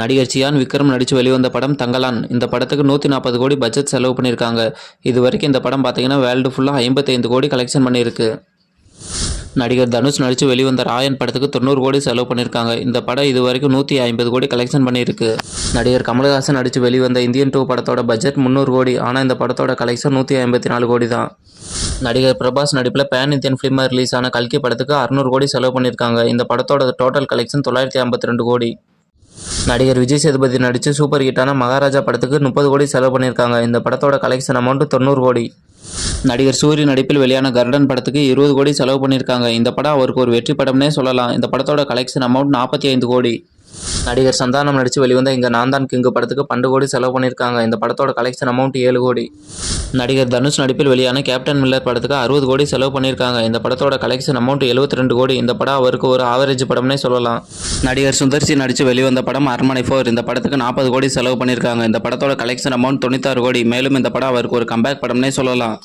நடிகர் சியான் விக்ரம் நடித்து வெளிவந்த படம் தங்கலான். இந்த படத்துக்கு 140 கோடி பட்ஜெட் செலவு பண்ணியிருக்காங்க. இது வரைக்கும் இந்த படம் பார்த்தீங்கன்னா வேர்ல்டு ஃபுல்லாக 55 கோடி கலெக்ஷன் பண்ணியிருக்கு. நடிகர் தனுஷ் நடித்து வெளிவந்த ராயன் படத்துக்கு 90 கோடி செலவு பண்ணியிருக்காங்க. இந்த படம் இது வரைக்கும் 150 கோடி கலெக்ஷன் பண்ணியிருக்கு. நடிகர் கமல்ஹாசன் நடித்து வெளிவந்த இந்தியன் 2 படத்தோட பட்ஜெட் 300 கோடி. ஆனால் இந்த படத்தோட கலெக்ஷன் 154 கோடி தான். நடிகர் பிரபாஸ் நடிப்பில் பேன் இந்தியன் ஃபிலிமாக ரிலீஸ் ஆன கல்கி படத்துக்கு 600 கோடி செலவு பண்ணியிருக்காங்க. இந்த படத்தோட டோட்டல் கலெக்ஷன் 952 கோடி. நடிகர் விஜய் சேதுபதி நடித்து சூப்பர் ஹிட்டான மகாராஜா படத்துக்கு 30 கோடி செலவு பண்ணியிருக்காங்க. இந்த படத்தோட கலெக்ஷன் அமௌண்ட் 90 கோடி. நடிகர் சூரி நடிப்பில் வெளியான கர்டன் படத்துக்கு 20 கோடி செலவு பண்ணியிருக்காங்க. இந்த படம் அவருக்கு ஒரு வெற்றி படம்னே சொல்லலாம். இந்த படத்தோட கலெக்ஷன் அமௌண்ட் 45 கோடி. நடிகர் சந்தானம் நடித்து வெளிவந்த இங்கே நான் தான் கிங்கு படத்துக்கு 12 கோடி செலவு பண்ணியிருக்காங்க. இந்த படத்தோட கலெக்ஷன் அமௌண்ட் 7 கோடி. நடிகர் தனுஷ் நடிப்பில் வெளியான கேப்டன் மில்லர் படத்துக்கு 60 கோடி செலவு பண்ணியிருக்காங்க. இந்த படத்தோட கலெக்ஷன் அமௌண்ட் 72 கோடி. இந்த படம் அவருக்கு ஒரு ஆவரேஜ் படம்னே சொல்லலாம். நடிகர் சுந்தர்சி நடித்து வெளிவந்த படம் அரண்மனை 4. இந்த படத்துக்கு 40 கோடி செலவு பண்ணியிருக்காங்க. இந்த படத்தோட கலெக்ஷன் அமௌண்ட் 96 கோடி. மேலும் இந்த படம் அவருக்கு ஒரு கம்பேக் படம்னே சொல்லலாம்.